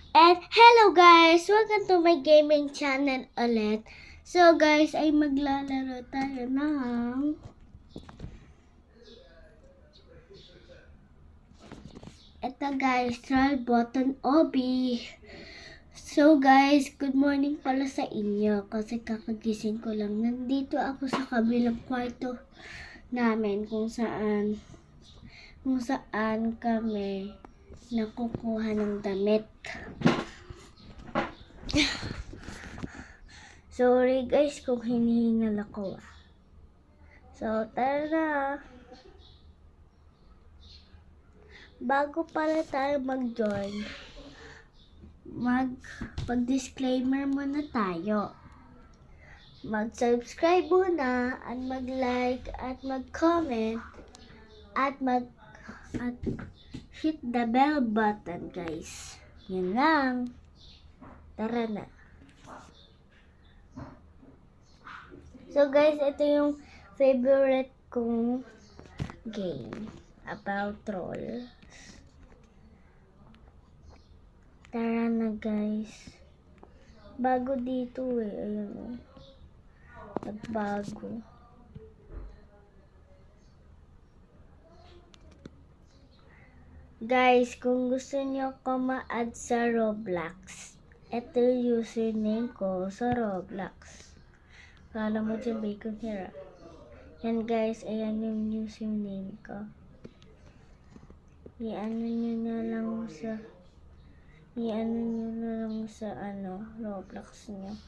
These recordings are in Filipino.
And hello guys! Welcome to my gaming channel ulit. So guys, ay maglalaro tayo ng ito guys, Troll Button Obi. So guys, good morning pala sa inyo kasi kakagising ko lang. Nandito ako sa kabilang kwarto namin kung saan kami nakukuha ng damit. Sorry guys kung hinihingal ako. So tara na. Bago pala tayo mag-join, mag-disclaimer muna tayo. Mag-subscribe muna at mag-like at mag-comment at hit the bell button guys. Yan lang. Tara na. So guys, ito yung favorite kong game about trolls. Tara na guys. Bago dito ayun. Nagbago. Guys, kung gusto nyo ko ma-add sa Roblox, ito yung username ko sa Roblox. Kala mo dyan Bacon Hera. Yan guys, ayan yung username ko. I-ano nyo na lang sa Roblox nyo.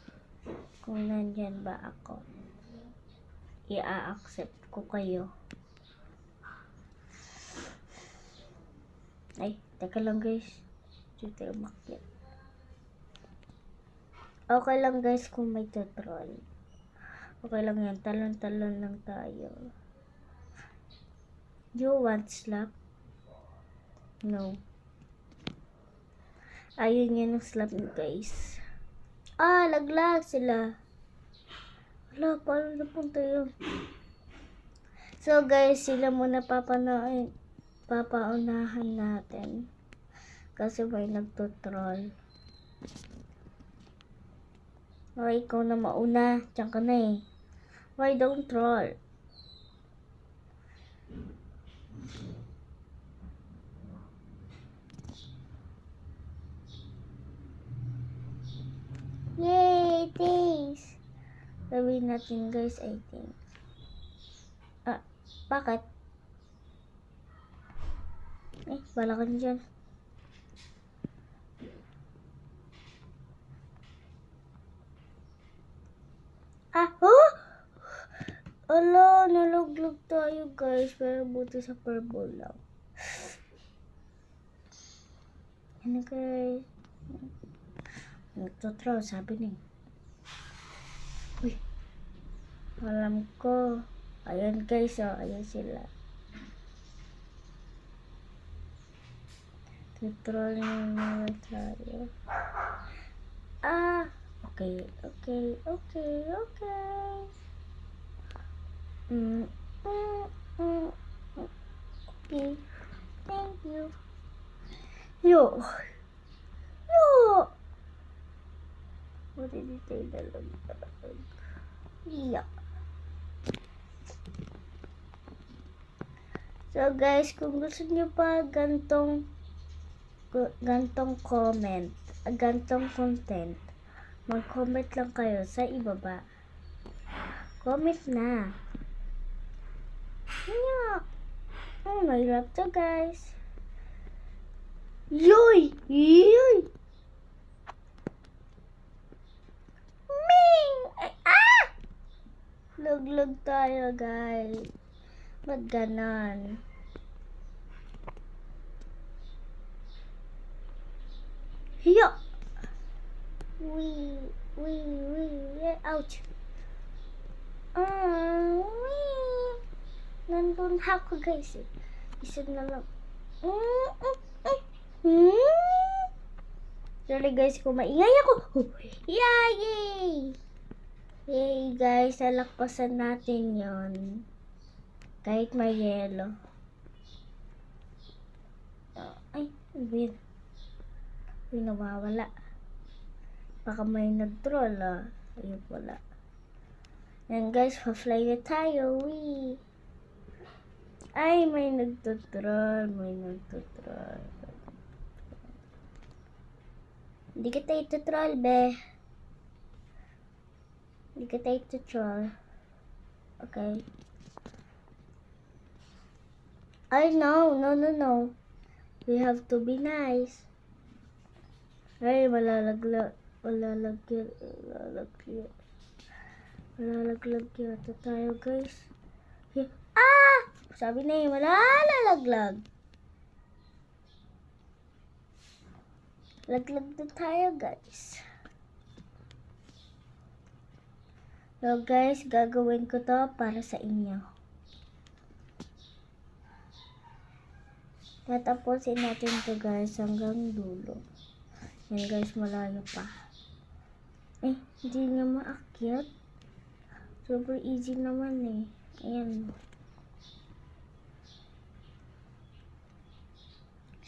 Kung nandyan ba ako. I-accept ko kayo. Ay, teka lang guys. Dito umakyat. Okay lang guys kung may tutorial. Okay lang yan. Talon-talon lang tayo. You want slap? No. Ayun yan ang slap guys. Laglag sila. Wala, paano napunta yun? So guys, sila muna papaunahan natin. Kasi may nagtutroll. Okay, ikaw na mauna. Diyan ka na eh. Why don't troll? Yay! Thanks! Sabihin natin guys, I think. Bakit? Bala ka dyan. Ala, naluglag tayo guys. Pero buti sa purple lang. Ano guys? Nagtutroll, sabi niya. Uy. Alam ko. Ayan guys, ayan sila. Tutroll na tayo. Okay. Okay. Okay. Thank you. Yo. What did you say? Yeah. So guys, kung gusto niyo pa gantong content, mag-comment lang kayo sa ibaba. Comment na. Yeah. My love to guys. Yoy! Ming! Luglag tayo guys. Ba't ganon? Hiya! Ouch! Nandun ako guys eh. Isa na lang. Sorry guys kung maingay ako. Yay! Yay guys, nalakpasan natin yon. Kahit may yelo. Ay, weird. Uy, nawawala. Baka may nag-troll ah. Ayun, wala. Yan guys, pa-fly na tayo. Wee! Ay, may nagtutroll. Hindi kita itutroll, be. Hindi kita itutroll. Okay. Ay, no. We have to be nice. Ay, malalaglag yata tayo, guys. Ah! Sabi na yun, malalaglag. Laglag na tayo, guys. So, guys, gagawin ko to para sa inyo. Tatapusin natin to, guys, hanggang dulo. Yan, guys, malayo pa. Eh, hindi nga maakyat. Super easy naman eh. Ayan.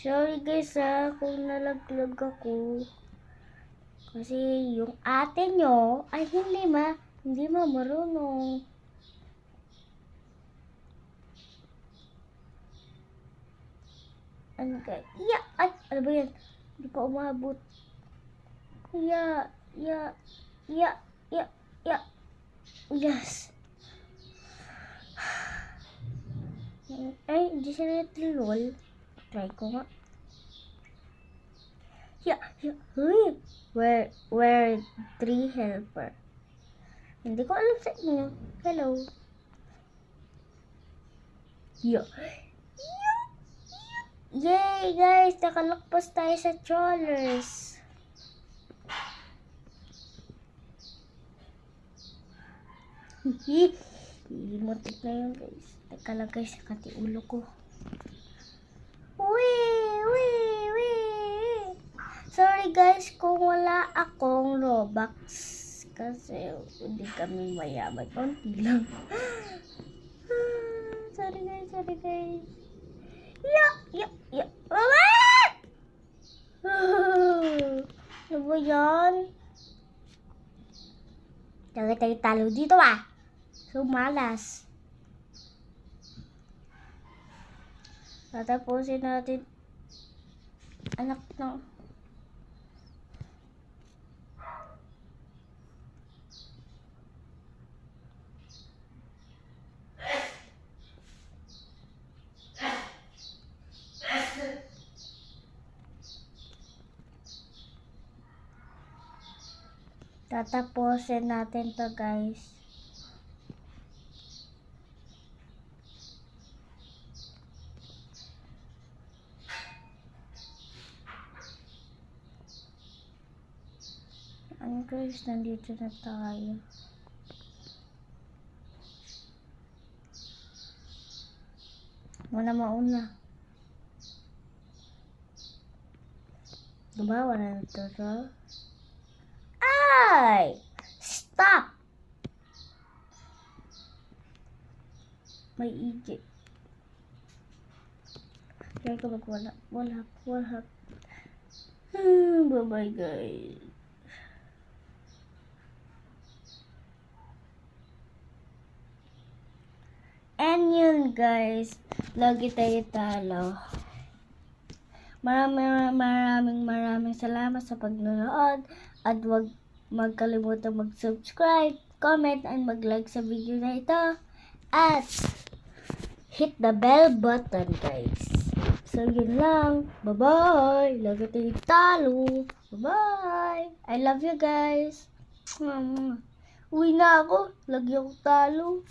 Sorry guys kung nalaglag ako. Kasi yung ate nyo ay hindi marunong. Ano kaya? Ay, ano ba yan? Hindi pa umabot. Yes. Ay, hindi siya natilol. Try ko nga. Uy! We're 3 helper. Hindi ko alam sa inyo. Hello. Yay, guys! Nakalakpas tayo sa trawlers. Muntik na yun, guys. Teka lang, guys. Kati ulo ko. Sorry guys kung wala akong Robux kasi hindi kami mayaman, konti lang. Sorry guys. Ano ba yan? Talaga tayo talo dito ah. So malas. Tatapusin natin anak ng tatapusin natin to guys. Guys, nandito na tayo. Mauna. Diba? Wala na ito. Ay! Stop! May igit. Kaya ko magwala. Wala. Bye-bye guys. And yun guys, lagi tayo talo. Maraming salamat sa pagnonood at huwag magkalimutan mag-subscribe, comment, and mag-like sa video na ito at hit the bell button guys. So yun lang, bye-bye, lagi tayo talo, bye-bye, I love you guys. Uwi na ako, lagi ako talo.